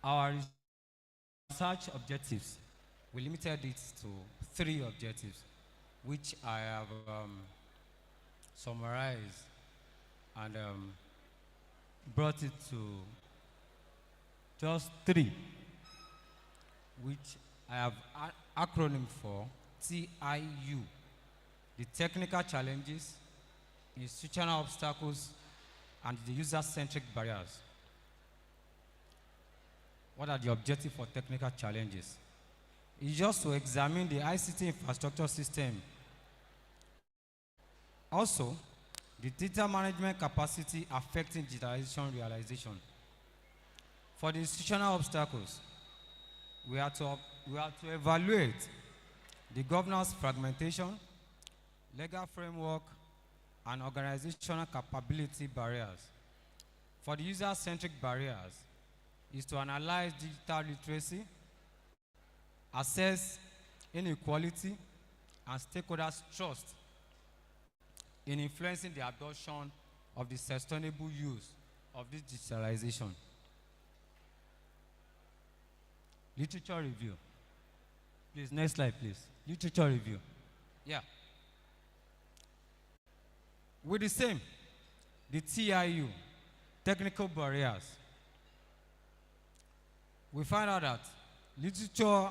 Our research objectives, we limited it to 3 objectives, which I have summarized and brought it to just 3, which I have acronym for TIU: the technical challenges, institutional obstacles, and the user-centric barriers. What are the objectives for technical challenges? It's just to examine the ICT infrastructure system. Also, the data management capacity affecting digitalization realization. For the institutional obstacles, we are to evaluate the governance fragmentation, legal framework, and organizational capability barriers. For the user-centric barriers, is to analyze digital literacy, assess inequality, and stakeholders' trust in influencing the adoption of the sustainable use of this digitalization. Literature review. Please, next slide, please. Literature review. Yeah. With the same, the TIU, technical barriers. We find out that literature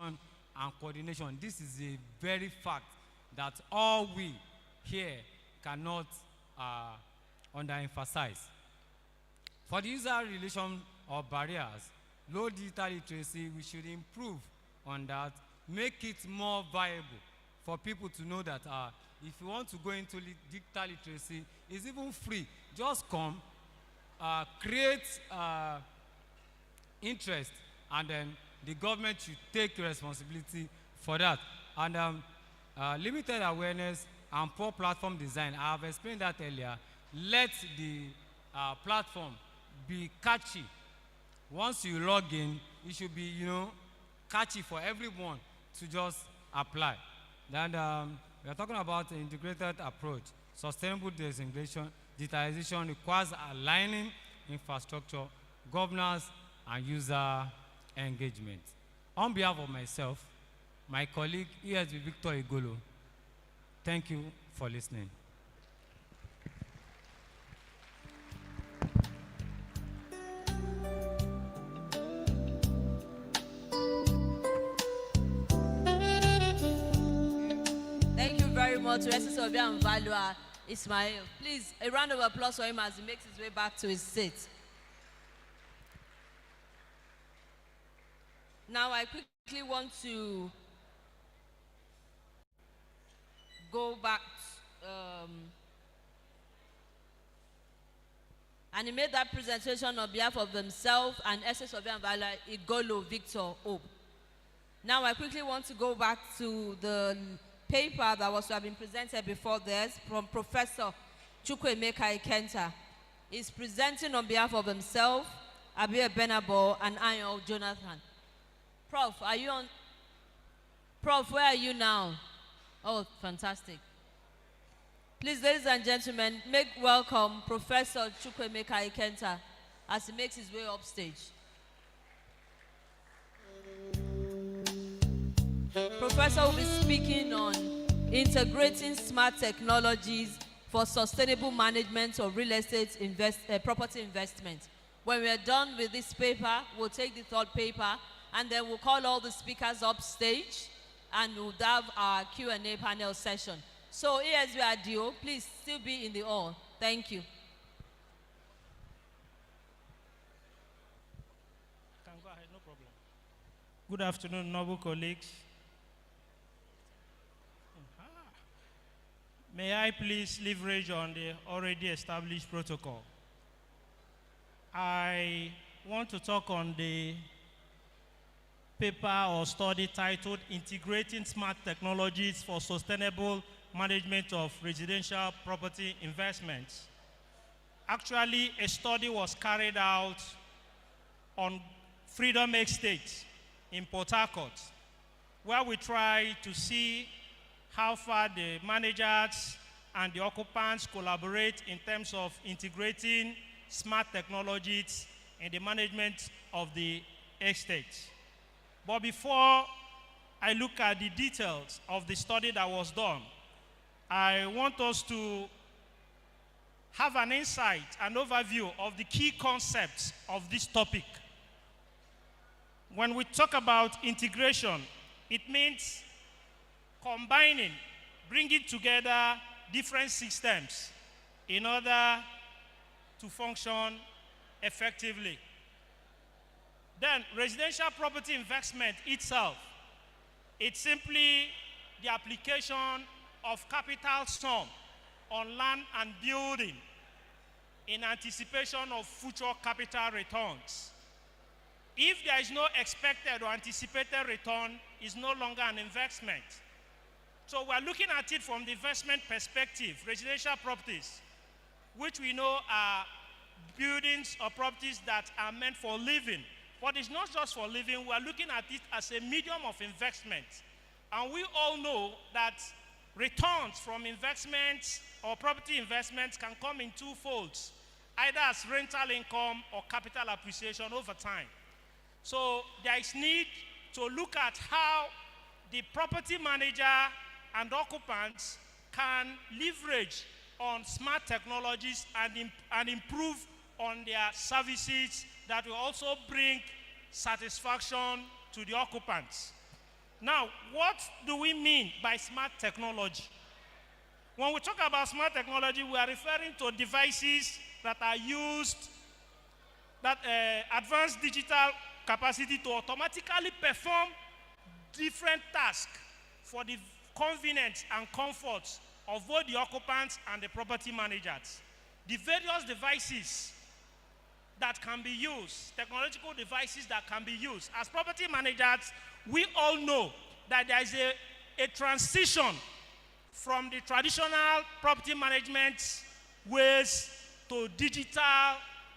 and coordination. This is a very fact that all we here cannot underemphasize. For the user relation or barriers, low digital literacy, we should improve on that, make it more viable for people to know that if you want to go into digital literacy, it's even free. Just come, create interest, and then the government should take responsibility for that. And limited awareness and poor platform design, I have explained that earlier. Let the platform be catchy. Once you log in, it should be, catchy for everyone to just apply. Then we are talking about an integrated approach. Sustainable digitalization requires aligning infrastructure, governance, and user engagement. On behalf of myself, my colleague, NIESV Victor Igolo, thank you for listening. Thank you very much to Obia and Valua Ismail. Please, a round of applause for him as he makes his way back to his seat. Now, I quickly want to go back and he made that presentation on behalf of himself and SS Obia and Valua Igolo Victor Hope. Now, I quickly want to go back to the paper that was to have been presented before this from Professor Chukwuemeka Ikenta. He's presenting on behalf of himself, Abia Benabo, and Ayo Jonathan. Prof, are you on? Prof, where are you now? Oh, fantastic. Please, ladies and gentlemen, make welcome Professor Chukwuemeka Ikenta as he makes his way upstage. Professor will be speaking on integrating smart technologies for sustainable management of real estate property investment. When we are done with this paper, we'll take the third paper, and then we'll call all the speakers up stage, and we'll have our Q&A panel session. So, NIESV Adio, please still be in the hall. Thank you. Can go ahead, no problem. Good afternoon, noble colleagues. May I please leverage on the already established protocol? I want to talk on the paper or study titled Integrating Smart Technologies for Sustainable Management of Residential Property Investments. Actually, a study was carried out on Freedom Estate in Port Harcourt, where we try to see how far the managers and the occupants collaborate in terms of integrating smart technologies in the management of the estate. But before I look at the details of the study that was done, I want us to have an insight, an overview of the key concepts of this topic. When we talk about integration, it means combining, bringing together different systems in order to function effectively. Then, residential property investment itself, it's simply the application of capital sum on land and building in anticipation of future capital returns. If there is no expected or anticipated return, it's no longer an investment. So we're looking at it from the investment perspective, residential properties, which we know are buildings or properties that are meant for living. But it's not just for living, we're looking at it as a medium of investment. And we all know that returns from investments or property investments can come in two folds, either as rental income or capital appreciation over time. So there is need to look at how the property manager and occupants can leverage on smart technologies and improve on their services that will also bring satisfaction to the occupants. Now, what do we mean by smart technology? When we talk about smart technology, we are referring to devices that are used, that advanced digital capacity to automatically perform different tasks for the convenience and comfort of both the occupants and the property managers. The various devices that can be used, technological devices that can be used. As property managers, we all know that there is a transition from the traditional property management ways to digital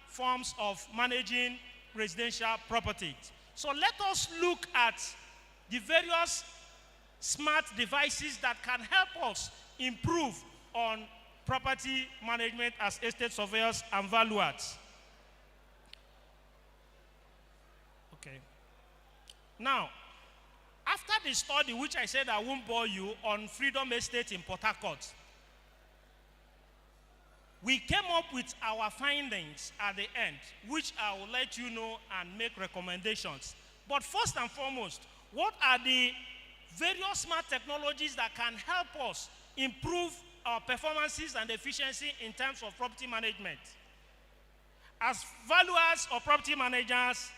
forms of managing residential properties. So let us look at the various smart devices that can help us improve on property management as estate surveyors and valuers. Okay. Now, after the study, which I said I won't bore you, on Freedom Estate in Port Harcourt, we came up with our findings at the end, which I will let you know and make recommendations. But first and foremost, what are the various smart technologies that can help us improve our performances and efficiency in terms of property management? As valuers or property managers,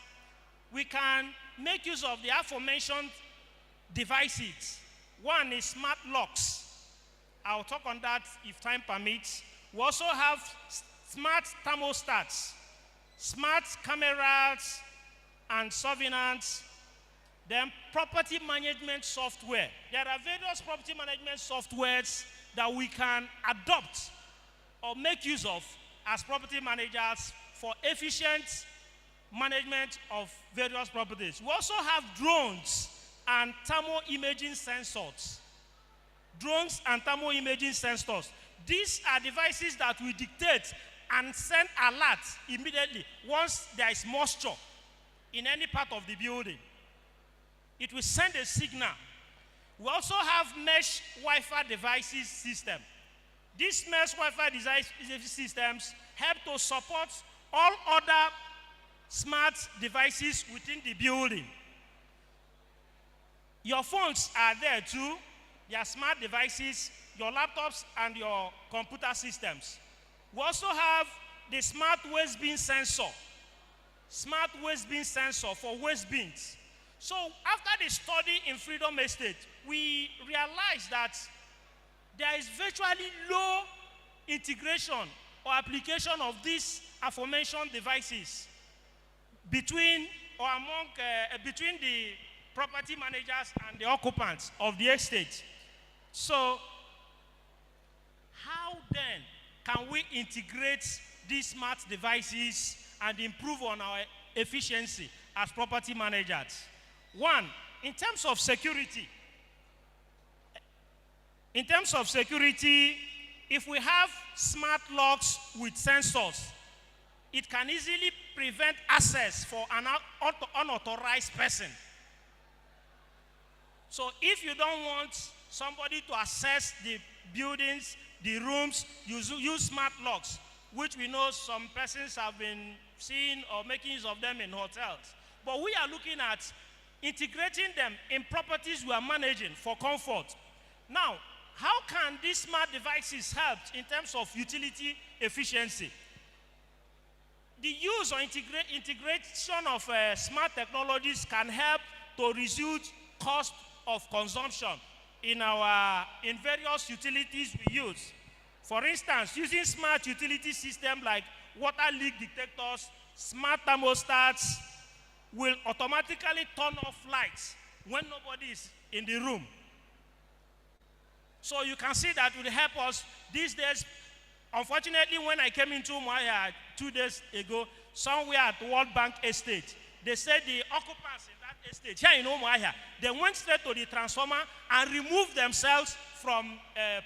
we can make use of the aforementioned devices. One is smart locks. I'll talk on that if time permits. We also have smart thermostats, smart cameras and surveillance, then property management software. There are various property management softwares that we can adopt or make use of as property managers for efficient management of various properties. We also have drones and thermal imaging sensors. Drones and thermal imaging sensors. These are devices that will dictate and send alerts immediately once there is moisture in any part of the building. It will send a signal. We also have mesh Wi-Fi devices system. These mesh Wi-Fi systems help to support all other smart devices within the building. Your phones are there too. They are smart devices, your laptops and your computer systems. We also have the smart waste bin sensor. Smart waste bin sensor for waste bins. So after the study in Freedom Estate, we realized that there is virtually low integration or application of these aforementioned devices between or among between the property managers and the occupants of the estate. So how then can we integrate these smart devices and improve on our efficiency as property managers? One, in terms of security. In terms of security, if we have smart locks with sensors, it can easily prevent access for an unauthorized person. So if you don't want somebody to access the buildings, the rooms, use smart locks, which we know some persons have been seeing or making use of them in hotels. But we are looking at integrating them in properties we are managing for comfort. Now, how can these smart devices help in terms of utility efficiency? The use or integration of smart technologies can help to reduce cost of consumption in various utilities we use. For instance, using smart utility systems like water leak detectors, smart thermostats will automatically turn off lights when nobody is in the room. So you can see that will help us these days. Unfortunately, when I came into Umuahia 2 days ago, somewhere at World Bank Estate, they said the occupants in that estate, here in Umuahia, they went straight to the transformer and removed themselves from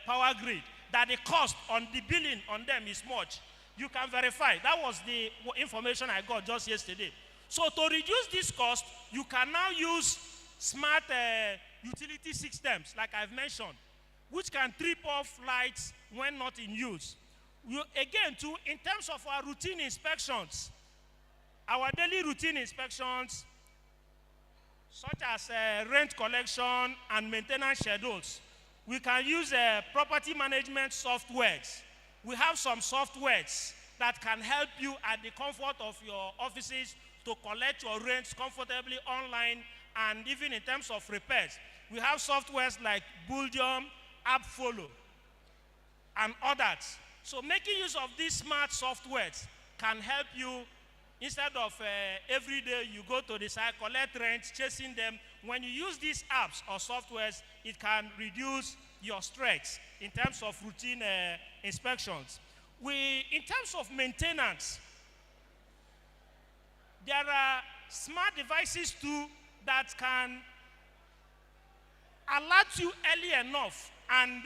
power grid, that the cost on the billing on them is much. You can verify. That was the information I got just yesterday. So to reduce this cost, you can now use smart utility systems, like I've mentioned, which can trip off lights when not in use. Again, too, in terms of our routine inspections, our daily routine inspections, such as rent collection and maintenance schedules. We can use property management softwares. We have some softwares that can help you at the comfort of your offices to collect your rents comfortably online, and even in terms of repairs. We have softwares like Bullion, AppFollow, and others. So making use of these smart softwares can help you. Instead of every day you go to the site, collect rents, chasing them. When you use these apps or softwares, it can reduce your stress in terms of routine inspections. In terms of maintenance, there are smart devices too that can alert you early enough, and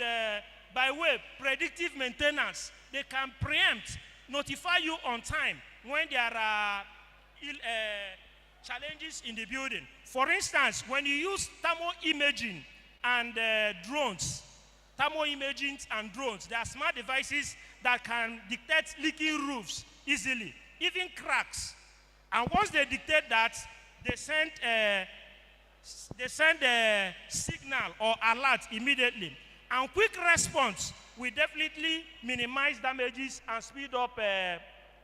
by way predictive maintenance, they can preempt, notify you on time when there are challenges in the building. For instance, when you use thermal imaging and drones, there are smart devices that can detect leaking roofs easily, even cracks. And once they detect that, they send a signal or alert immediately. And quick response will definitely minimize damages and speed up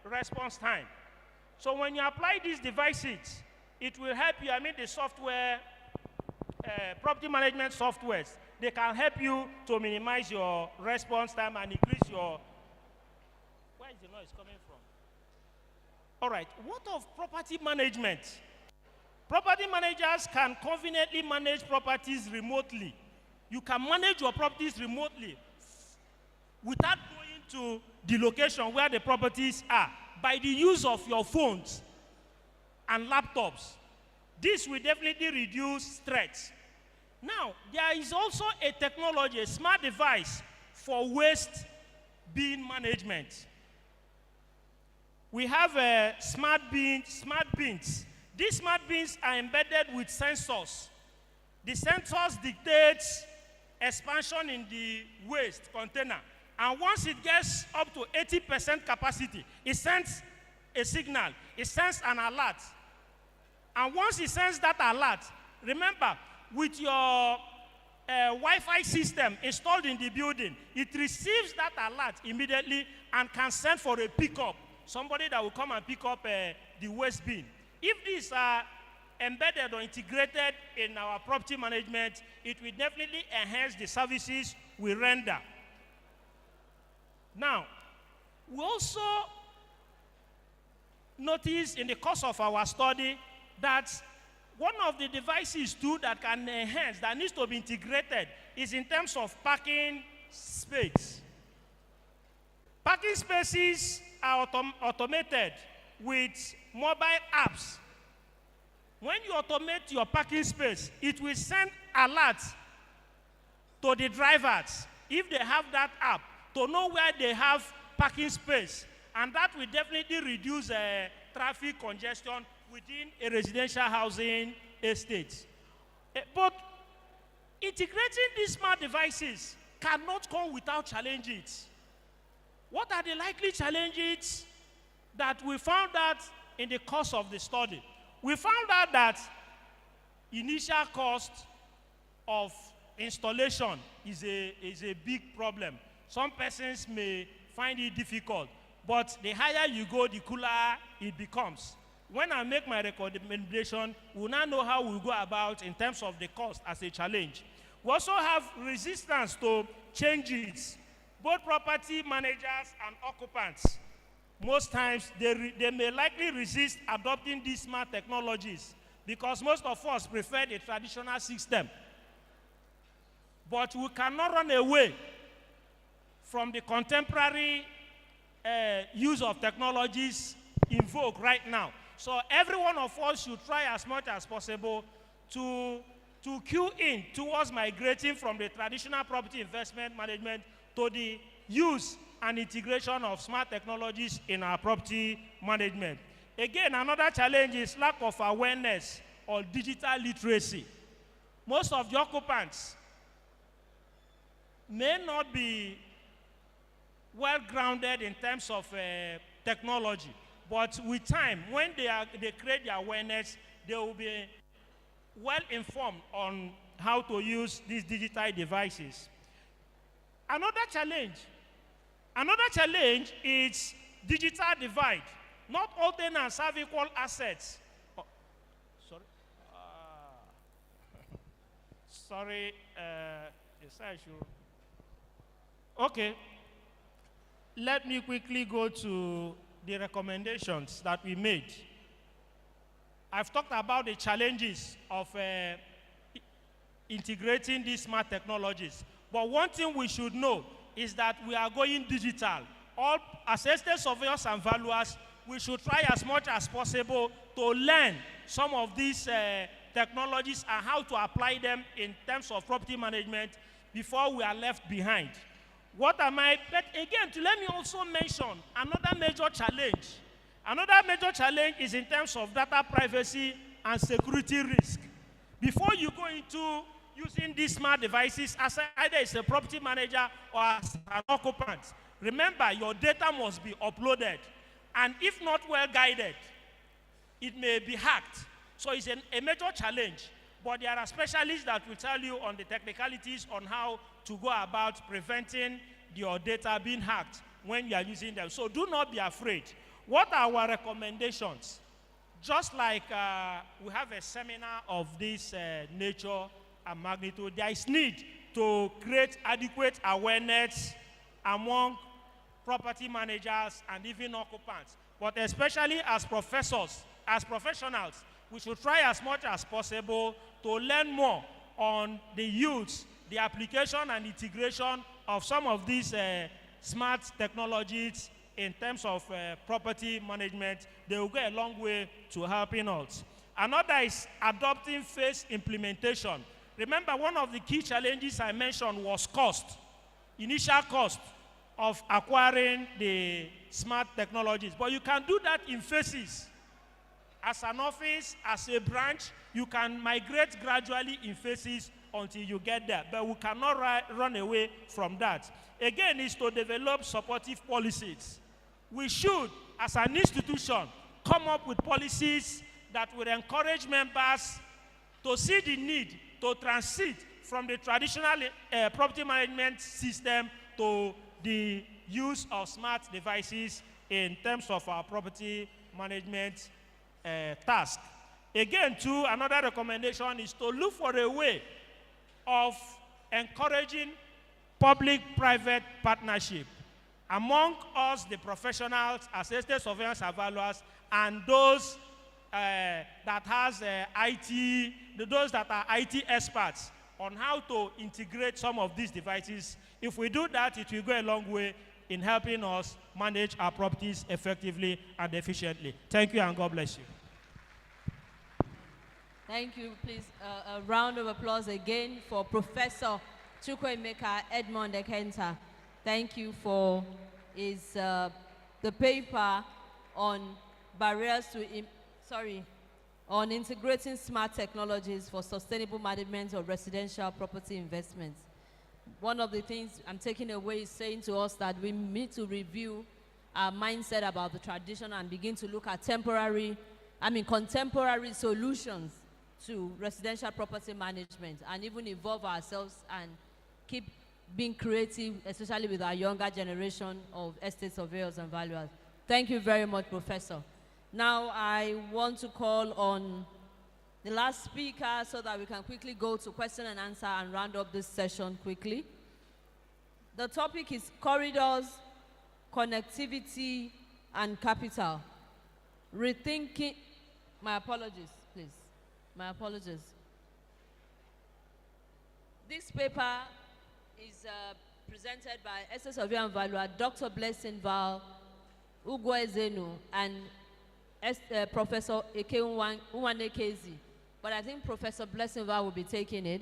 response time. So when you apply these devices, it will help you. I mean, the software, property management softwares, they can help you to minimize your response time and increase your. Where is the noise coming from? All right, what of property management? Property managers can conveniently manage properties remotely. You can manage your properties remotely without going to the location where the properties are, by the use of your phones and laptops. This will definitely reduce stress. Now, there is also a technology, a smart device for waste bin management. We have smart bins. These smart bins are embedded with sensors. The sensors dictate expansion in the waste container. And once it gets up to 80% capacity, it sends a signal. It sends an alert. And once it sends that alert, remember, with your Wi-Fi system installed in the building, it receives that alert immediately and can send for a pickup. Somebody that will come and pick up the waste bin. If these are embedded or integrated in our property management, it will definitely enhance the services we render. Now, we also noticed in the course of our study that one of the devices too that can enhance, that needs to be integrated, is in terms of parking space. Parking spaces are automated with mobile apps. When you automate your parking space, it will send alerts to the drivers, if they have that app, to know where they have parking space. And that will definitely reduce traffic congestion within a residential housing estate. But integrating these smart devices cannot come without challenges. What are the likely challenges that we found out in the course of the study? We found out that initial cost of installation is a big problem. Some persons may find it difficult, but the higher you go, the cooler it becomes. When I make my recommendation, we'll now know how we'll go about in terms of the cost as a challenge. We also have resistance to changes. Both property managers and occupants, most times they may likely resist adopting these smart technologies because most of us prefer the traditional system. But we cannot run away from the contemporary use of technologies in vogue right now. So every one of us should try as much as possible to cue in towards migrating from the traditional property investment management to the use and integration of smart technologies in our property management. Again, another challenge is lack of awareness or digital literacy. Most of the occupants may not be well grounded in terms of technology, but with time, when they create the awareness, they will be well informed on how to use these digital devices. Another challenge is digital divide. Not all tenants have equal assets. Oh, sorry. Sorry. Yes, I should. Okay. Let me quickly go to the recommendations that we made. I've talked about the challenges of integrating these smart technologies. But one thing we should know is that we are going digital. All as estate surveyors and valuers, we should try as much as possible to learn some of these technologies and how to apply them in terms of property management before we are left behind. What am I? But again, let me also mention another major challenge. Another major challenge is in terms of data privacy and security risk. Before you go into using these smart devices, as either as a property manager or as an occupant, remember your data must be uploaded. And if not well guided, it may be hacked. So it's a major challenge. But there are specialists that will tell you on the technicalities on how to go about preventing your data being hacked when you are using them. So do not be afraid. What are our recommendations? Just like we have a seminar of this nature and magnitude, there is need to create adequate awareness among property managers and even occupants. But especially as professors, as professionals, we should try as much as possible to learn more on the use, the application and integration of some of these smart technologies in terms of property management. They will go a long way to helping us. Another is adopting phased implementation. Remember, one of the key challenges I mentioned was cost, initial cost of acquiring the smart technologies. But you can do that in phases. As an office, as a branch, you can migrate gradually in phases until you get there. But we cannot run away from that. Again, is to develop supportive policies. We should, as an institution, come up with policies that will encourage members to see the need to transit from the traditional property management system to the use of smart devices in terms of our property management task. Again, too, another recommendation is to look for a way of encouraging public-private partnership among us, the professionals, as estate surveyors and valuers, and those that has IT, those that are IT experts on how to integrate some of these devices. If we do that, it will go a long way in helping us manage our properties effectively and efficiently. Thank you, and God bless you. Thank you. Please, a round of applause again for Professor Chukwuemeka Edmond Ekenta. Thank you for the paper on barriers to, on integrating smart technologies for sustainable management of residential property investments. One of the things I'm taking away is saying to us that we need to review our mindset about the tradition and begin to look at contemporary solutions to residential property management, and even evolve ourselves and keep being creative, especially with our younger generation of estate surveyors and valuers. Thank you very much, Professor. Now I want to call on the last speaker so that we can quickly go to question and answer and round up this session quickly. The topic is corridors, connectivity, and capital. Rethinking, my apologies, please. My apologies. This paper is presented by estate surveyor and valuer Dr. Blessing Val Ugwezenu and Professor Eke Nwanekezi. But I think Professor Blessing Val will be taking it.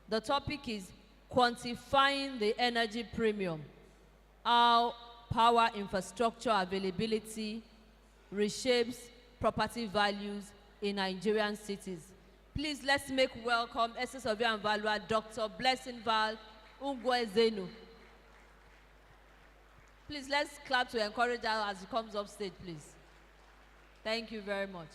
The topic is quantifying the energy premium, how power infrastructure availability reshapes property values in Nigerian cities. Please, let's make welcome estate surveyor and valuer Dr. Blessing Val Ugwezenu. Please, let's clap to encourage her as she comes up stage, please. Thank you very much.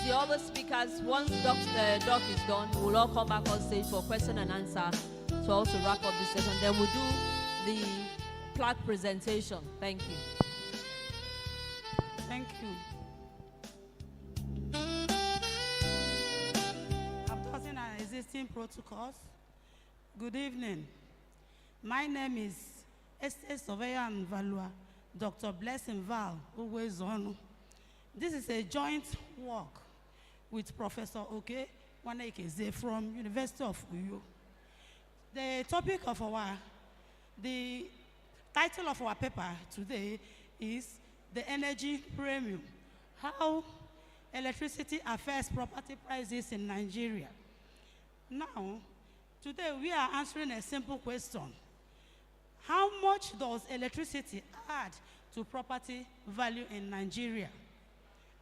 the other speakers, once Doc is done, we'll all come back on stage for question and answer to also wrap up the session. Then we'll do the plaque presentation. Thank you. Thank you. Updating our existing protocols. Good evening. My name is Estate Surveyor and Valuer, Dr. Blessing Val Uwezono. This is a joint work with Professor Oke Wanekeze from University of Uyo. The title of our paper today is The Energy Premium, How Electricity Affects Property Prices in Nigeria. Now, today we are answering a simple question. How much does electricity add to property value in Nigeria?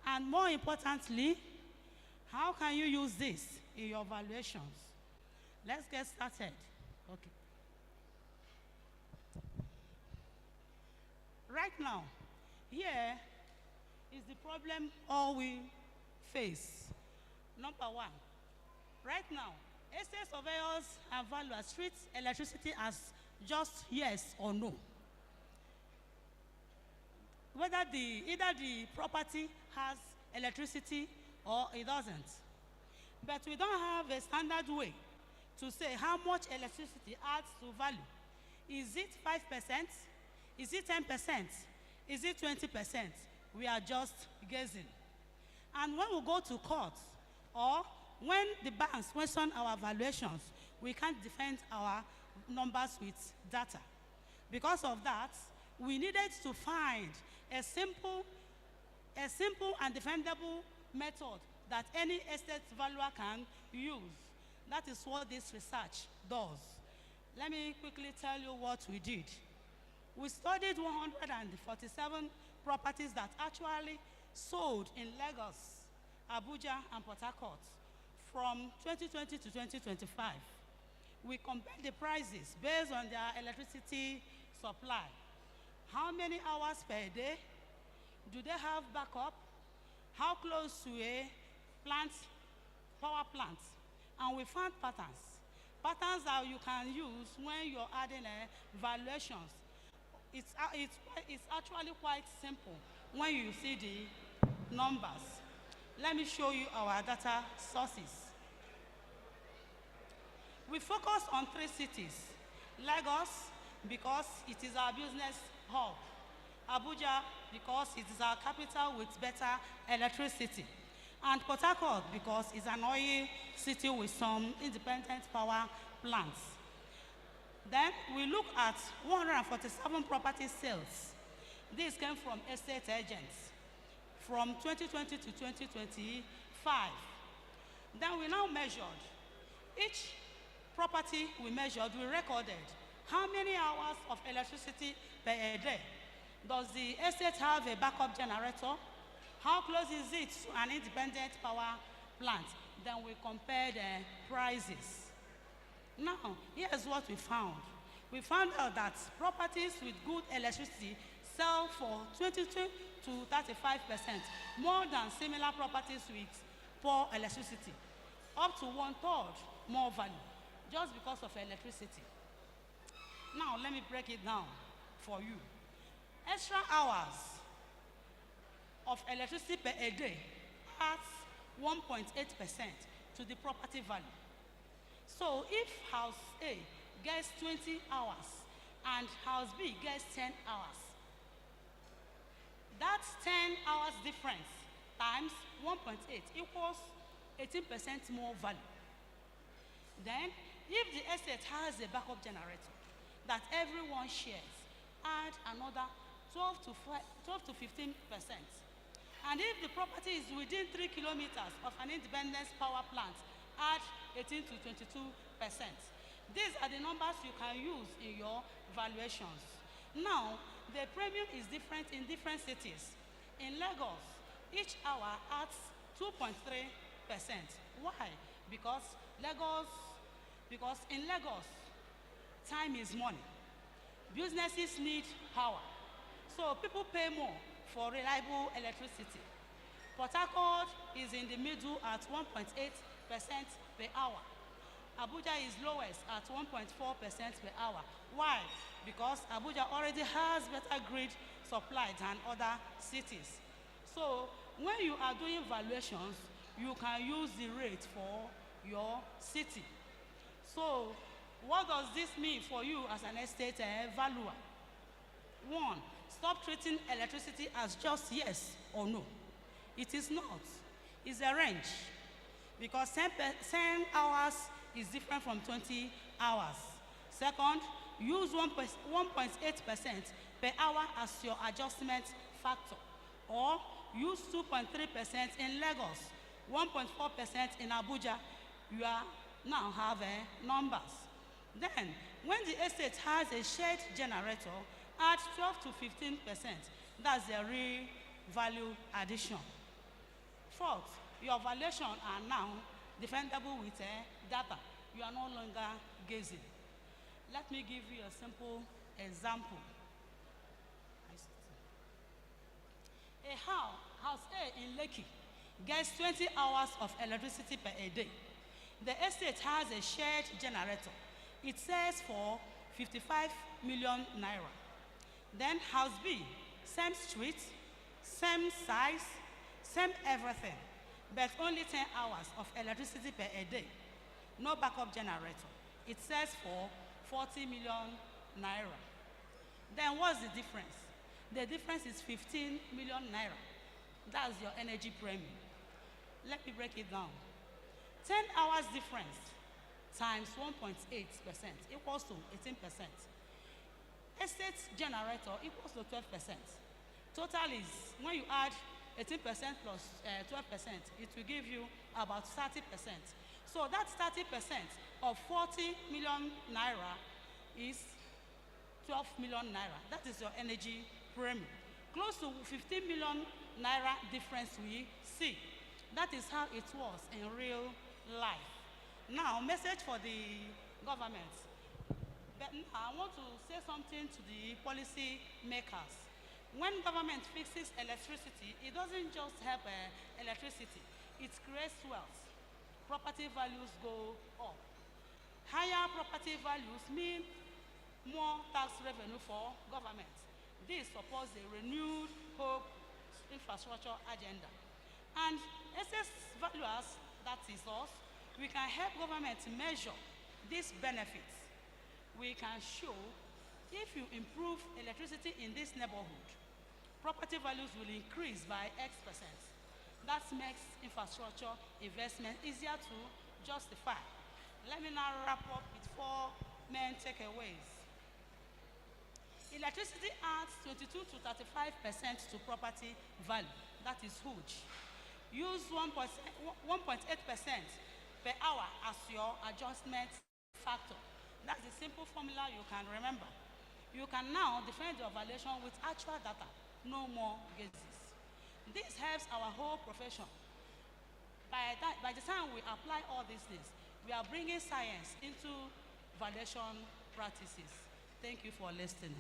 And more importantly, how can you use this in your valuations? Let's get started. Okay. Right now, here is the problem all we face. Number one, right now, estate surveyors and valuers treat electricity as just yes or no. Whether either the property has electricity or it doesn't. But we don't have a standard way to say how much electricity adds to value. Is it 5%? Is it 10%? Is it 20%? We are just guessing. And when we go to court, or when the banks question our valuations, we can't defend our numbers with data. Because of that, we needed to find a simple and defendable method that any estate valuer can use. That is what this research does. Let me quickly tell you what we did. We studied 147 properties that actually sold in Lagos, Abuja, and Port Harcourt from 2020 to 2025. We compared the prices based on their electricity supply. How many hours per day? Do they have backup? How close to a power plant? And we found patterns that you can use when you're adding valuations. It's actually quite simple when you see the numbers. Let me show you our data sources. We focus on 3 cities. Lagos, because it is our business hub. Abuja, because it is our capital with better electricity. And Port Harcourt, because it's an oil city with some independent power plants. Then we look at 147 property sales. This came from estate agents from 2020 to 2025. Then we now measured. Each property we measured, we recorded how many hours of electricity per day. Does the estate have a backup generator? How close is it to an independent power plant? Then we compared prices. Now, here's what we found. We found out that properties with good electricity sell for 22 to 35% more than similar properties with poor electricity, up to 1/3 more value, just because of electricity. Now, let me break it down for you. Extra hours of electricity per day adds 1.8% to the property value. So if house A gets 20 hours and house B gets 10 hours, that's 10 hours difference times 1.8 equals 18% more value. Then, if the estate has a backup generator that everyone shares, add another 12 to 15%. And if the property is within 3 kilometers of an independent power plant, add 18 to 22%. These are the numbers you can use in your valuations. Now, the premium is different in different cities. In Lagos, each hour adds 2.3%. Why? Because in Lagos, time is money. Businesses need power. So people pay more for reliable electricity. Port Harcourt is in the middle at 1.8% per hour. Abuja is lowest at 1.4% per hour. Why? Because Abuja already has better grid supply than other cities. So when you are doing valuations, you can use the rate for your city. So what does this mean for you as an estate valuer? One, stop treating electricity as just yes or no. It is not. It's a range. Because 10 hours is different from 20 hours. Second, use 1.8% per hour as your adjustment factor. Or use 2.3% in Lagos, 1.4% in Abuja. You are now have numbers. Then, when the estate has a shared generator, add 12 to 15%. That's the real value addition. Fourth, your valuation are now defendable with data. You are no longer gazing. Let me give you a simple example. A house A in Lekki gets 20 hours of electricity per day. The estate has a shared generator. It sells for 55 million naira. Then house B, same street, same size, same everything, but only 10 hours of electricity per day. No backup generator. It sells for 40 million naira. Then what's the difference? The difference is 15 million naira. That's your energy premium. Let me break it down. 10 hours difference times 1.8% equals to 18%. Estate generator equals to 12%. Total is, when you add 18% plus 12%, it will give you about 30%. So that 30% of 40 million naira is 12 million naira. That is your energy premium. Close to 15 million naira difference we see. That is how it was in real life. Now, message for the government. But now I want to say something to the policy makers. When government fixes electricity, it doesn't just help electricity. It creates wealth. Property values go up. Higher property values mean more tax revenue for government. This supports the renewed hope infrastructure agenda. And SS valuers, that is us, we can help government measure these benefits. We can show if you improve electricity in this neighborhood, property values will increase by X%. That makes infrastructure investment easier to justify. Let me now wrap up with 4 main takeaways. Electricity adds 22 to 35% to property value. That is huge. Use 1.8% per hour as your adjustment factor. That's the simple formula you can remember. You can now defend your valuation with actual data, no more guesses. This helps our whole profession. By the time we apply all these things, we are bringing science into valuation practices. Thank you for listening.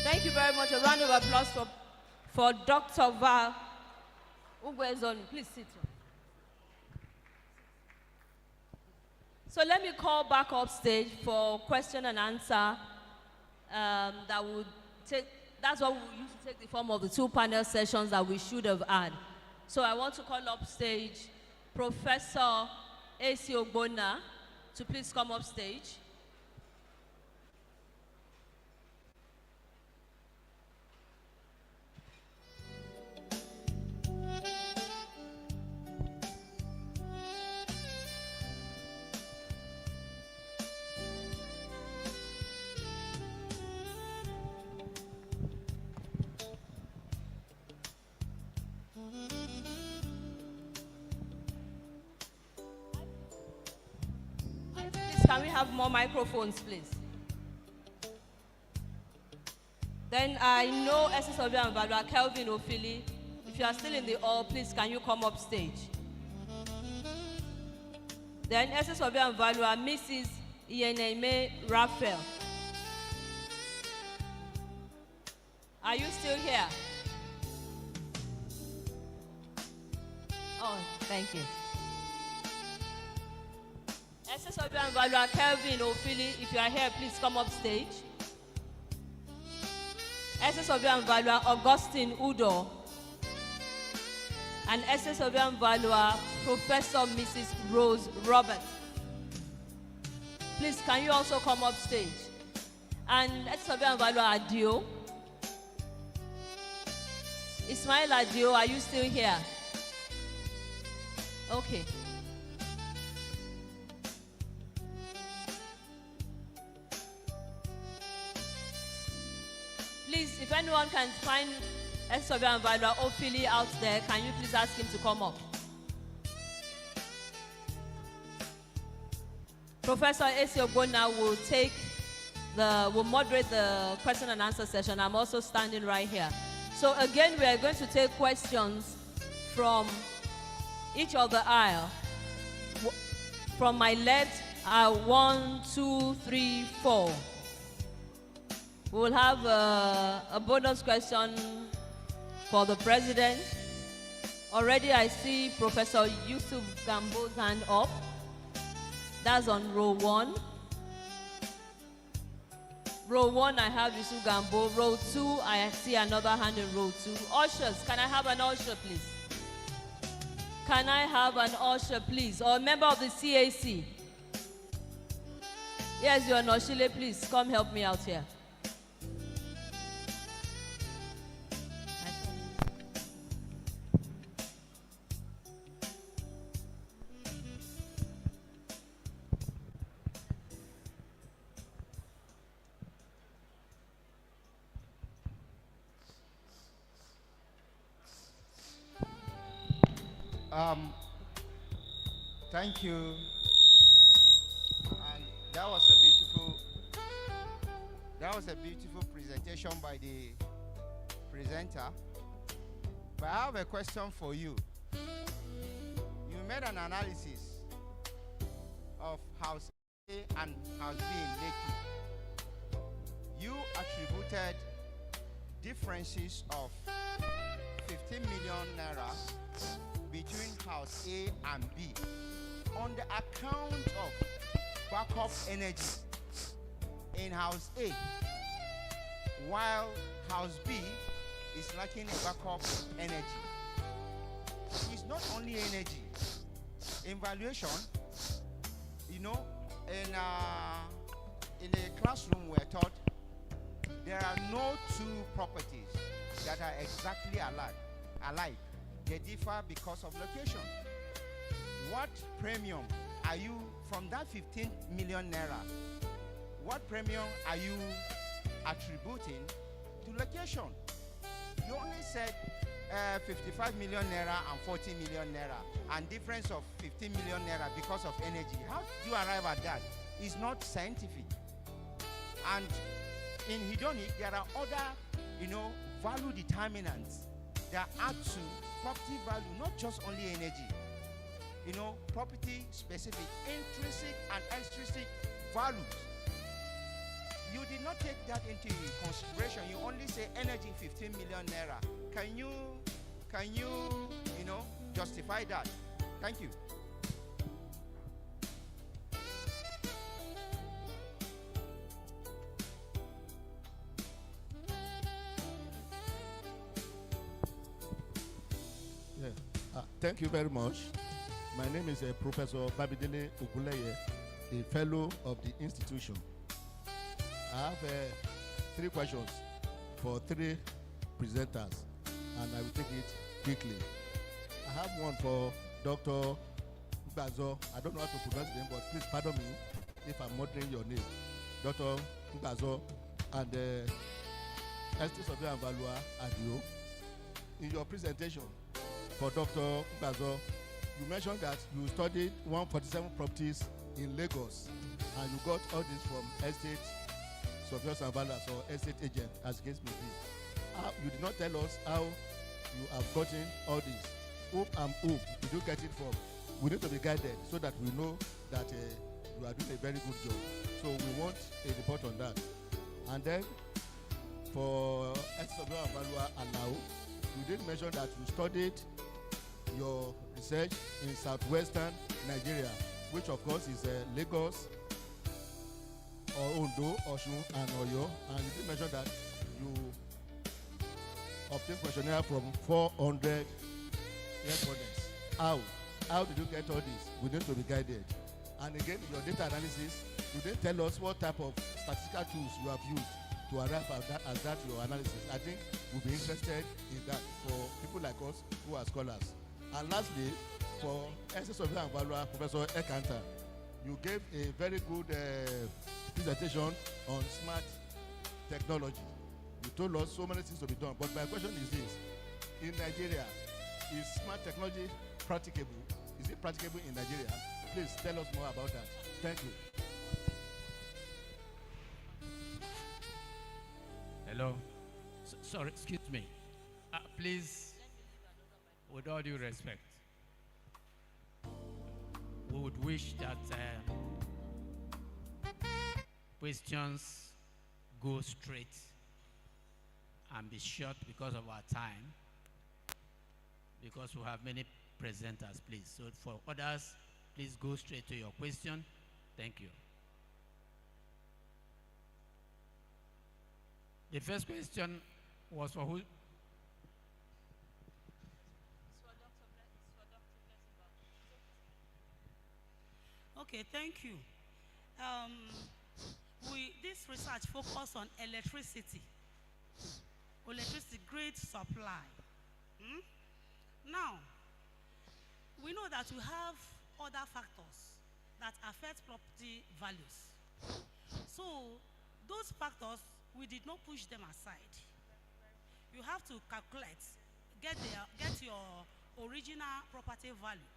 Thank you very much. A round of applause for Dr. Val Ugwezoni. Please sit. So let me call back up stage for question and answer. That's what we used to take the form of the 2 panel sessions that we should have had. So I want to call up stage Professor A.C. Ogbonna to please come up stage. Can we have more microphones, please? Then I know SS of and Valua Kelvin Ophili. If you are still in the hall, please can you come up stage? Then SS Surveyor and Valuer, Mrs. Iyeneme Raphael. Are you still here? Oh, thank you. SS Surveyor and Valuer Kelvin Ophili, if you are here, please come up stage. SS Surveyor and Valuer Augustine Udo. And SS Surveyor and Valuer Professor Mrs. Rose Robert. Please, can you also come up stage? And SS Surveyor and Valuer Adio. Ismail Adio, are you still here? Okay. Please, if anyone can find SS Surveyor and Valuer Ophili out there, can you please ask him to come up? Professor Esi Ogbonna will moderate the question and answer session. I'm also standing right here. So again, we are going to take questions from each of the aisle. From my left, 1, 2, 3, 4. We will have a bonus question for the president. Already I see Professor Yusuf Gambo's hand up. That's on row 1. Row 1, I have Yusuf Gambo. Row 2, I see another hand in row 2. Ushers, can I have an usher, please? Can I have an usher, please? Or a member of the CAC? Yes, you are Noshile, please. Come help me out here. Thank you. And that was a beautiful presentation by the presenter. But I have a question for you. You made an analysis of House A and House B in Lekki. You attributed differences of 15 million naira between House A and B on the account of backup energy in House A, while House B is lacking a backup energy. It's not only energy. In valuation, you know, in the classroom we're taught there are no two properties that are exactly alike. They differ because of location. What premium are you, from that 15 million naira, what premium are you attributing to location? You only said 55 million naira and 40 million naira, and difference of 15 million naira because of energy. How do you arrive at that? It's not scientific. And in hedonic, there are other, value determinants that add to property value, not just only energy. Property specific, intrinsic and extrinsic values. You did not take that into consideration. You only say energy 15 million naira. Can you justify that? Thank you. Thank you very much. My name is Professor Babidele Oguleye, a fellow of the institution. I have 3 questions for 3 presenters, and I will take it quickly. I have one for Dr. Mbazo. I don't know how to pronounce his name, but please pardon me if I'm murdering your name. Dr. Mbazo and Estate Surveyor and Valuer Adio. In your presentation for Dr. Mbazo, you mentioned that you studied 147 properties in Lagos, and you got all this from estate surveyors and valuers or estate agents, as the case may be. You did not tell us how you have gotten all this. Whom and whom did you get it from? We need to be guided so that we know that you are doing a very good job. So we want a report on that. And then for SW and Valua Alao, you did mention that you studied your research in southwestern Nigeria, which of course is Lagos, or Ondo, Osun, and Oyo. And you did mention that you obtained questionnaire from 400 respondents. How did you get all this? We need to be guided. And again, your data analysis, you didn't tell us what type of statistical tools you have used to arrive at that your analysis. I think we'll be interested in that for people like us who are scholars. And lastly, for SSW and Valua, Professor Ekanta, you gave a very good presentation on smart technology. You told us so many things to be done, but my question is this: in Nigeria, is smart technology practicable? Is it practicable in Nigeria? Please tell us more about that. Thank you. Hello. Sorry, excuse me. Please, with all due respect, we would wish that questions go straight and be short because of our time, because we have many presenters, please. So for others, please go straight to your question. Thank you. The first question was for who? Okay, thank you. This research focused on electricity grid supply. Now, we know that we have other factors that affect property values. So, those factors, we did not push them aside. You have to calculate, get your original property value.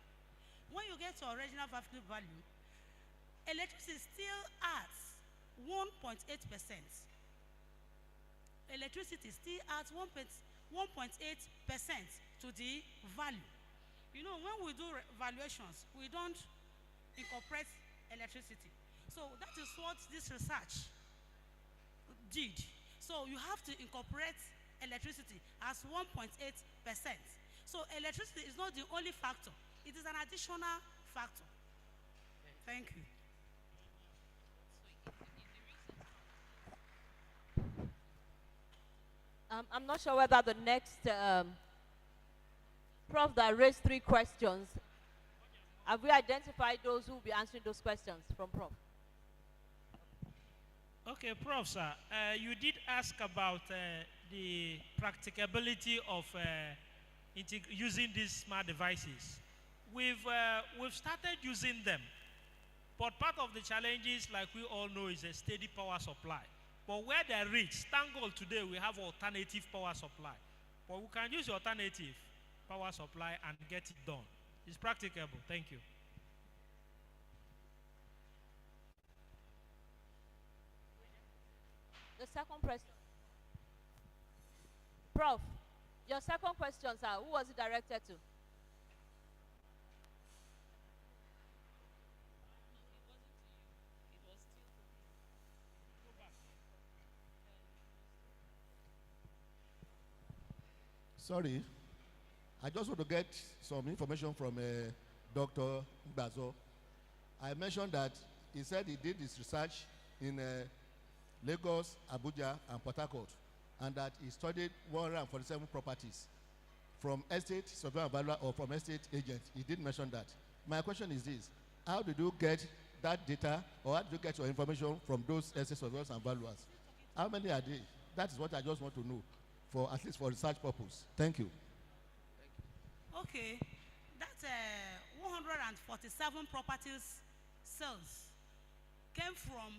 When you get your original property value, electricity still adds 1.8%. Electricity still adds 1.8% to the value. You know, when we do valuations, we don't incorporate electricity. So that is what this research did. So you have to incorporate electricity as 1.8%. So electricity is not the only factor. It is an additional factor. Thank you. I'm not sure whether the next prof that raised 3 questions, have we identified those who will be answering those questions from prof? Okay, Prof, sir, you did ask about the practicability of using these smart devices. We've started using them, but part of the challenges, like we all know, is a steady power supply. But where they reach, thank God today we have alternative power supply. But we can use the alternative power supply and get it done. It's practicable. Thank you. The second question. Prof, your second question, sir, who was it directed to? Sorry, I just want to get some information from Dr. Bazo. I mentioned that he said he did his research in Lagos, Abuja, and Port Harcourt, and that he studied 147 properties from estate surveyor valuer or from estate agent. He did mention that. My question is this: how did you get that data, or how did you get your information from those estate surveyors and valuers? How many are they? That is what I just want to know, for at least for research purpose. Thank you. Okay, that's 147 properties sales came from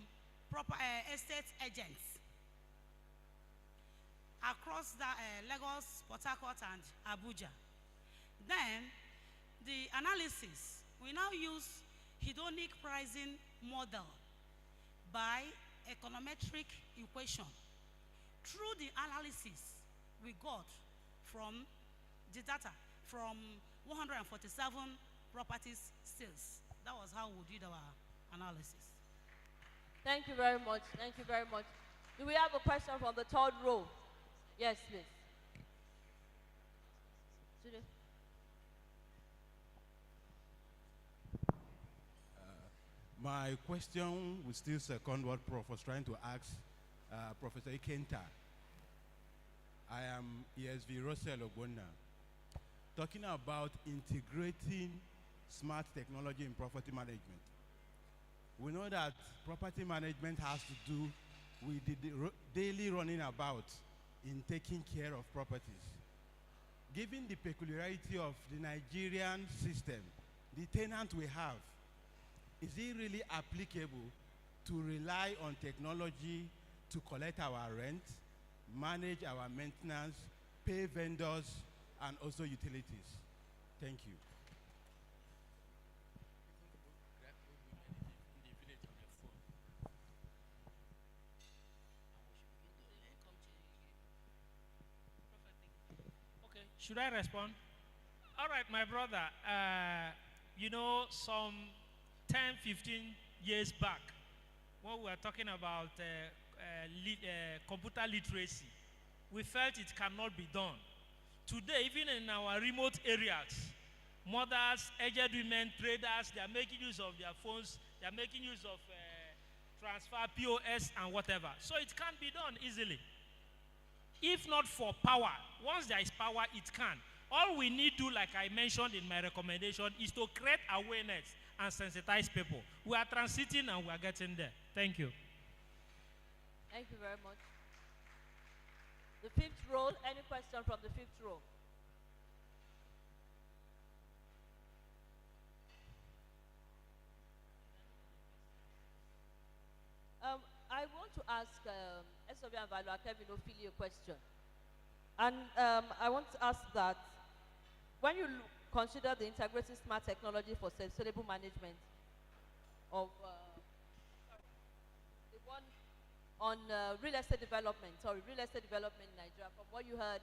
estate agents across the Lagos, Port Harcourt, and Abuja. Then the analysis, we now use hedonic pricing model by econometric equation. Through the analysis we got from the data from 147 properties sales. That was how we did our analysis. Thank you very much. Thank you very much. Do we have a question from the third row? Yes, please. Judy. My question will still second what Prof was trying to ask Professor Ikenta. I am ESV Russell Ogbonna. Talking about integrating smart technology in property management. We know that property management has to do with the daily running about in taking care of properties. Given the peculiarity of the Nigerian system, the tenant we have, is it really applicable to rely on technology to collect our rent, manage our maintenance, pay vendors, and also utilities? Thank you. Okay, should I respond? All right, my brother. You know, some 10, 15 years back, when we were talking about computer literacy, we felt it cannot be done. Today, even in our remote areas, mothers, aged women, traders, they are making use of their phones, they are making use of transfer, POS, and whatever. So it can be done easily. If not for power, once there is power, it can. All we need to, like I mentioned in my recommendation, is to create awareness and sensitize people. We are transiting and we are getting there. Thank you. Thank you very much. The fifth row, any question from the fifth row? I want to ask SOB and Valua Kevin Ophili a question. And I want to ask that when you consider the integrated smart technology for sustainable management of the one on real estate development in Nigeria, from what you heard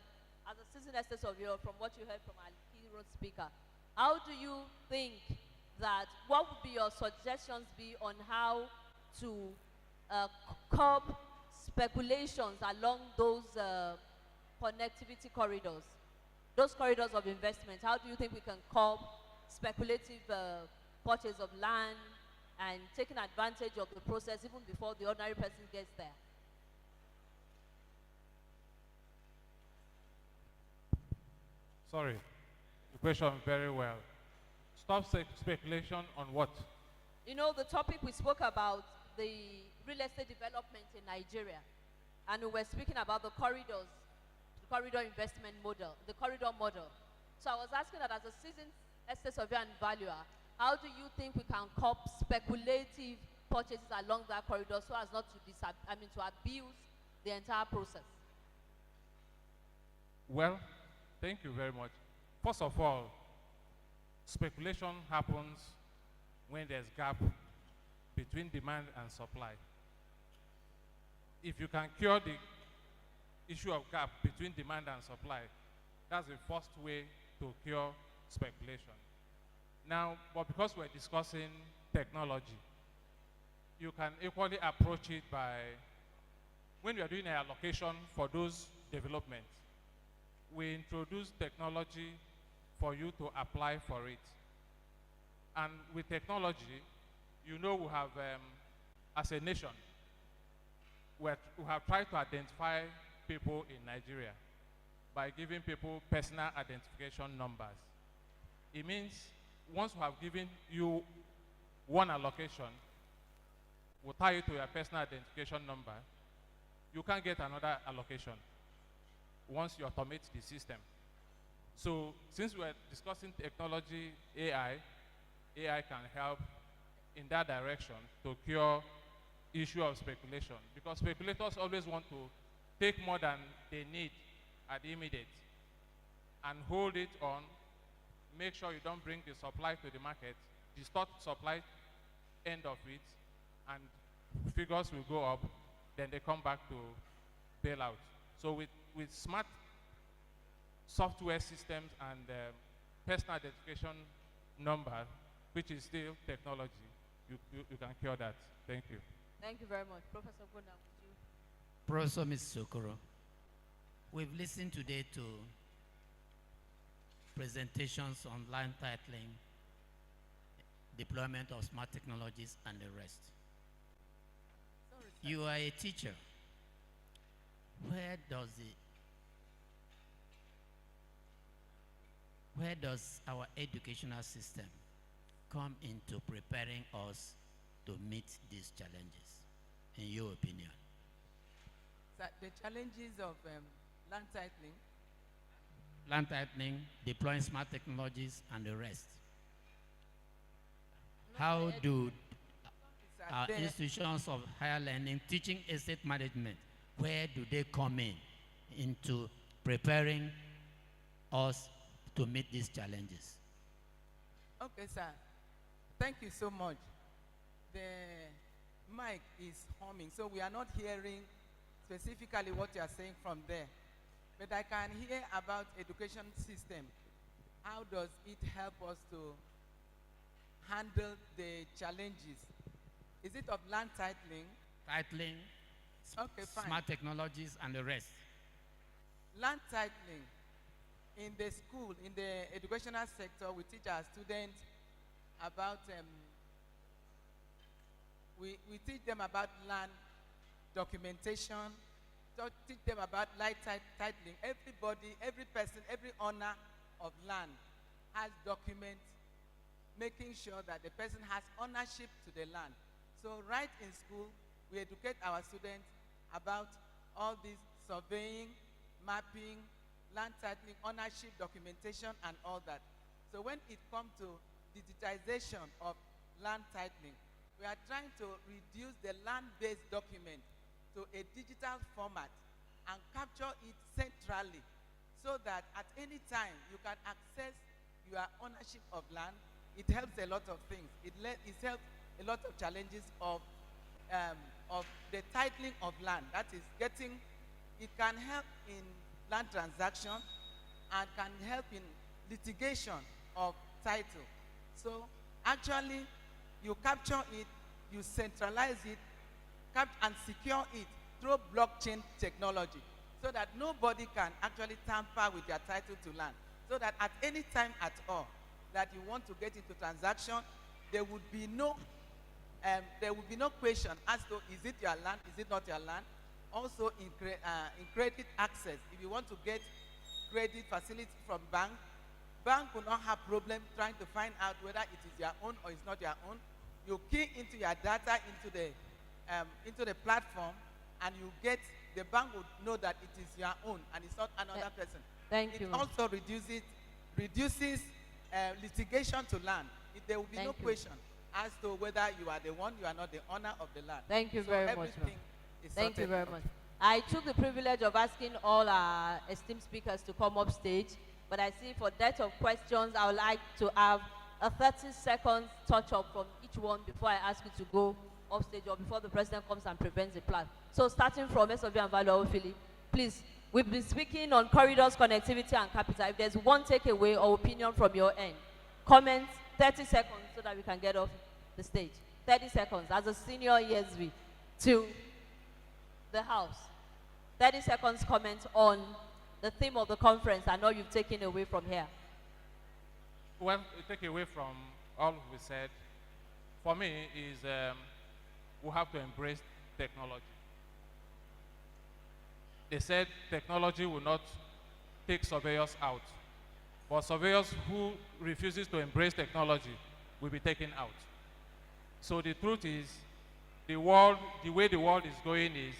as a seasoned SSOB, from what you heard from our keynote speaker, how do you think that, what would be your suggestions be on how to curb speculations along those connectivity corridors, those corridors of investment? How do you think we can curb speculative purchase of land and taking advantage of the process even before the ordinary person gets there? Sorry, the question very well. Stop speculation on what? You know, the topic we spoke about, the real estate development in Nigeria, and we were speaking about the corridors, the corridor investment model, the corridor model. So I was asking that as a seasoned estate surveyor and valuer, how do you think we can curb speculative purchases along that corridor so as not to to abuse the entire process? Well, thank you very much. First of all, speculation happens when there's gap between demand and supply. If you can cure the issue of gap between demand and supply, that's the first way to cure speculation. Now, but because we're discussing technology, you can equally approach it by, when you're doing an allocation for those developments, we introduce technology for you to apply for it. And with technology, you know, we have, as a nation, we have tried to identify people in Nigeria by giving people personal identification numbers. It means once we have given you one allocation, we'll tie you to your personal identification number. You can't get another allocation once you automate the system. So since we're discussing technology, AI can help in that direction to cure issue of speculation, because speculators always want to take more than they need at the immediate and hold it on, make sure you don't bring the supply to the market, distort supply end of it, and figures will go up, then they come back to bail out. So with smart software systems and personal identification number, which is still technology, you can cure that. Thank you. Thank you very much. Professor Gona, would you? Professor Ms. Sokoro, we've listened today to presentations on land titling, deployment of smart technologies, and the rest. You are a teacher. Where does our educational system come into preparing us to meet these challenges, in your opinion? The challenges of land titling. Land titling, deploying smart technologies, and the rest. How do our institutions of higher learning, teaching estate management, where do they come into preparing us to meet these challenges? Okay, sir. Thank you so much. The mic is humming, so we are not hearing specifically what you are saying from there. But I can hear about education system. How does it help us to handle the challenges? Is it of land titling? Titling, Okay, fine. smart technologies, and the rest. Land titling. In the school, in the educational sector, we teach our students about, we teach them about land documentation, teach them about land titling. Everybody, every person, every owner of land has documents making sure that the person has ownership to the land. So right in school, we educate our students about all this surveying, mapping, land titling, ownership, documentation, and all that. So when it comes to digitization of land titling, we are trying to reduce the land-based document to a digital format and capture it centrally so that at any time you can access your ownership of land. It helps a lot of things. It helps a lot of challenges of the titling of land. That is it can help in land transaction and can help in litigation of title. So actually, you capture it, you centralize it, and secure it through blockchain technology so that nobody can actually tamper with your title to land. So that at any time at all that you want to get into transaction, there would be no question as to is it your land, is it not your land. Also in credit access, if you want to get credit facility from bank will not have problem trying to find out whether it is your own or it's not your own. You key into your data into the platform, and the bank would know that it is your own and it's not another person. Thank you. It also reduces litigation to land. There will be no question as to whether you are the one, you are not the owner of the land. Thank you very much, ma'am. Is Thank you sorted very out. much. I took the privilege of asking all our esteemed speakers to come up stage, but I see for that of questions, I would like to have a 30-second touch-up from each one before I ask you to go off stage or before the president comes and presents the plan. So starting from SOV and Value Philly, please, we've been speaking on corridors, connectivity, and capital. If there's one takeaway or opinion from your end, comments, 30 seconds so that we can get off the stage. 30 seconds as a senior ESV to the House. 30 seconds comment on the theme of the conference and all you've taken away from here. Well, take away from all we said, for me, is we have to embrace technology. They said technology will not take surveyors out, but surveyors who refuses to embrace technology will be taken out. So the truth is, the way the world is going is,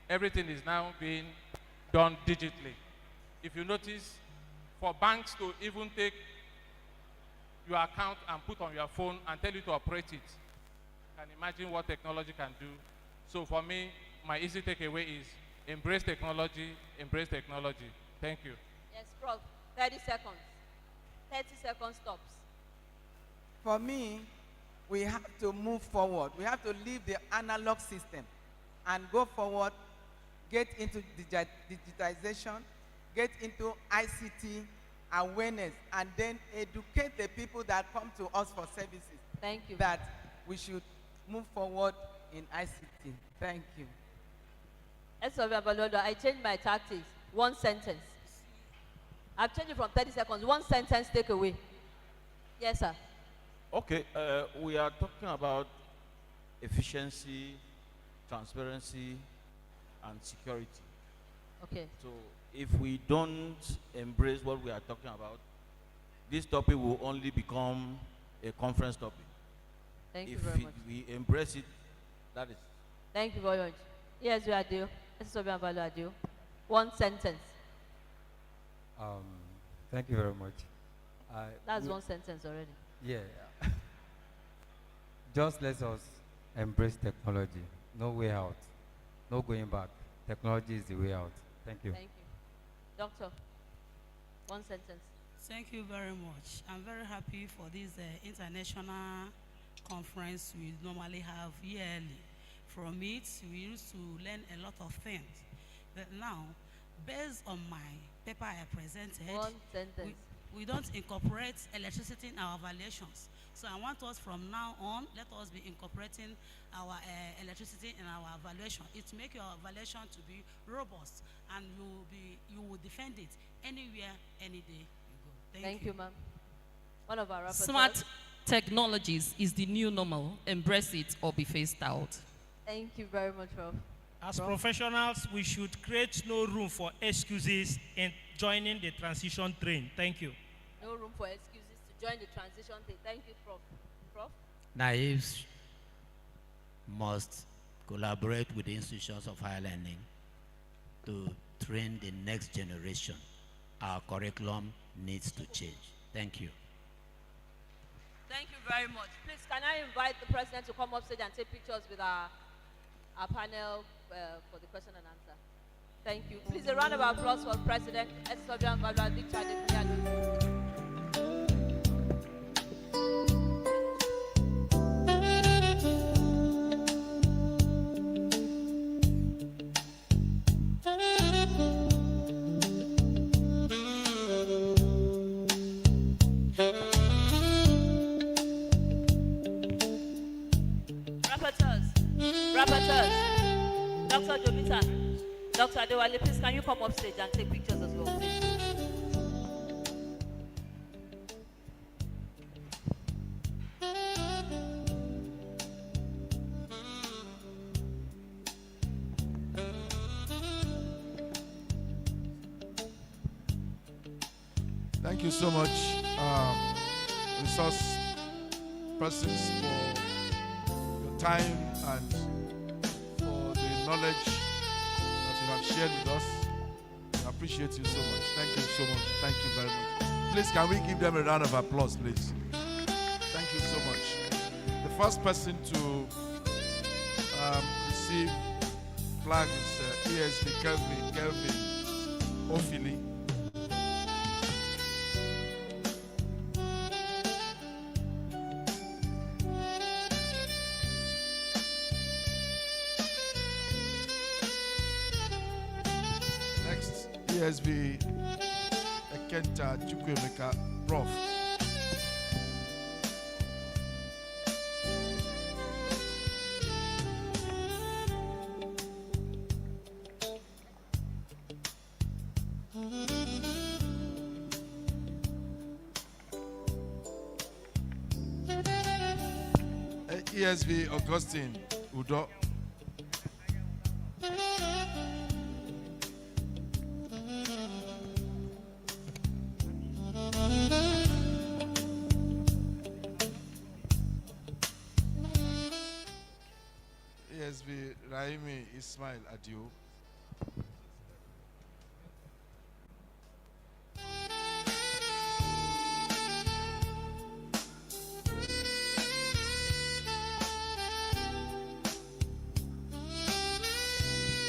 everything is now being done digitally. If you notice, for banks to even take your account and put on your phone and tell you to operate it, you can imagine what technology can do. So for me, my easy takeaway is embrace technology, embrace technology. Thank you. Yes, Prof. 30 seconds. 30 seconds stops. For me, we have to move forward. We have to leave the analog system and go forward, get into digitization, get into ICT awareness and then educate the people that come to us for services. Thank you. That we should move forward in ICT. Thank you. I changed my tactics. One sentence. I've changed it from 30 seconds. One sentence, take away. Yes, sir. Okay, we are talking about efficiency, transparency, and security. Okay. So if we don't embrace what we are talking about, this topic will only become a conference topic. Thank you If very much. we embrace it, that is. Thank you very much. Yes, we are due. One sentence. Thank you very much. That's one sentence already. Yeah. Just let us embrace technology. No way out. No going back. Technology is the way out. Thank you. Thank you. Doctor, one sentence. Thank you very much. I'm very happy for this international conference we normally have yearly. From it, we used to learn a lot of things. But now, based on my paper I presented, One sentence. we don't incorporate electricity in our evaluations. So I want us from now on, let us be incorporating our electricity in our evaluation. It makes your evaluation to be robust, and you will defend it anywhere, any day you go. Thank you, ma'am. One of our rapporteurs. Smart technologies is the new normal. Embrace it or be phased out. Thank you very much, Prof. As professionals, we should create no room for excuses in joining the transition train. Thank you. No room for excuses to join the transition thing. Thank you, Prof. Prof? NIESV must collaborate with the institutions of higher learning to train the next generation. Our curriculum needs to change. Thank you. Thank you very much. Please, can I invite the president to come up stage and take pictures with our panel for the question and answer? Thank you. Please, a round of applause for President Esobian Valua Victor Adekunle. Rapporteurs, Dr. Jomita, Dr. Adewale, please can you come up stage and take pictures as well, please? Thank you so much, resource persons, for your time and for the knowledge that you have shared with us. I appreciate you so much. Thank you so much. Thank you very much. Please, can we give them a round of applause, please? Thank you so much. The first person to receive flag is ESV Kelvin Ophili. ESV Ekenta Chukwemeka Prof. ESV Augustine Udo. ESV Raimi Ismail Adio.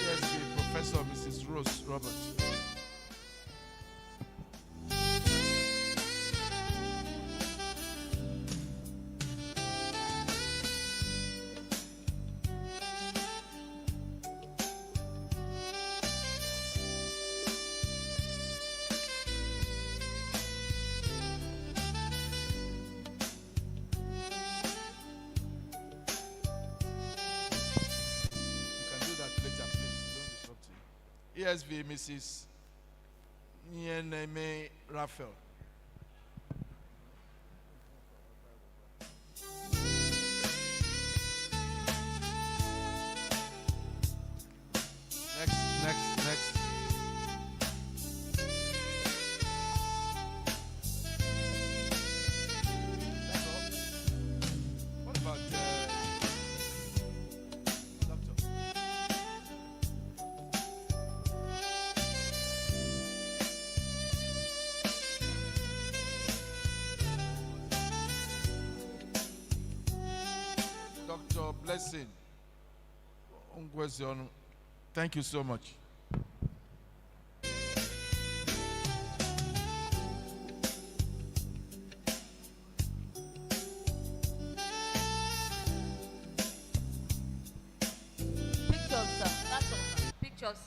ESV Professor Mrs. Rose Robert. ESV, Mrs. Nyeneme Raphael. Next. What about doctor? Dr. Blessing. Thank you so much. Pictures, sir. That's all, sir. Pictures.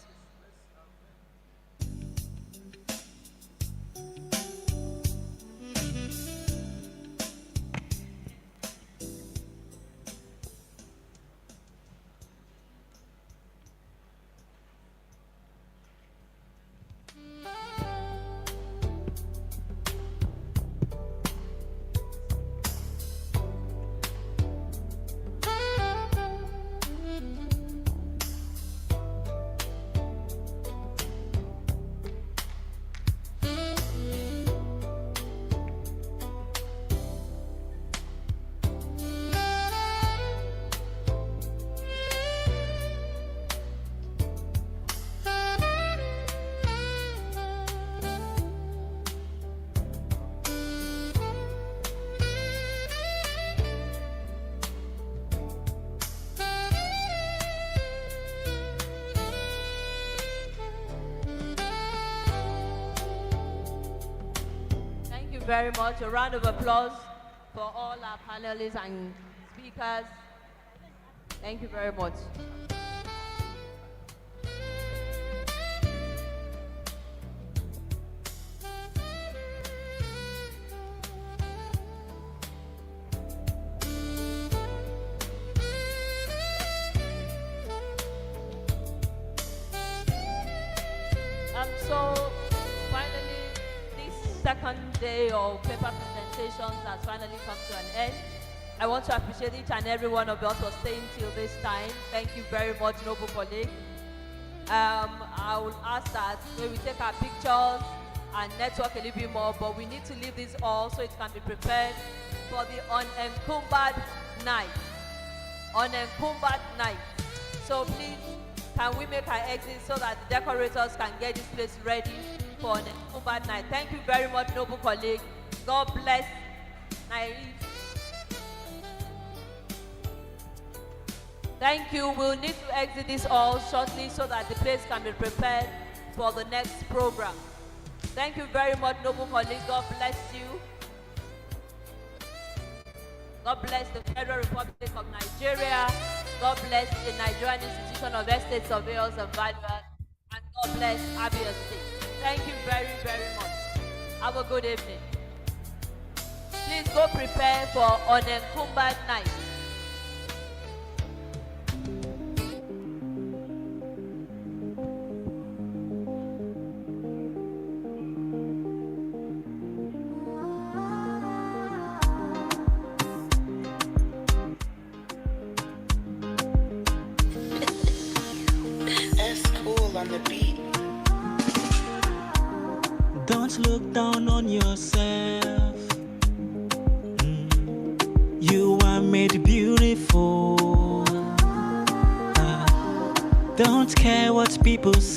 Thank you very much. A round of applause for all our panelists and speakers. Thank you very much. So finally, this second day of paper presentations has finally come to an end. I want to appreciate each and every one of us for staying till this time. Thank you very much, noble colleague. I will ask that we take our pictures and network a little bit more, but we need to leave this all so it can be prepared for the unencumbered night. Unencumbered night. So please, can we make our exit so that the decorators can get this place ready for an unencumbered night? Thank you very much, noble colleague. God bless Naive. Thank you. We'll need to exit this all shortly so that the place can be prepared for the next program. Thank you very much, noble colleague. God bless you. God bless the Federal Republic of Nigeria. God bless the Nigerian Institution of Estate Surveyors and Valuers. And God bless ABIA State. Thank you very, very much. Have a good evening. Please go prepare for unencumbered night. On the beat. Don't look down on yourself. You are made beautiful. Don't care what people say.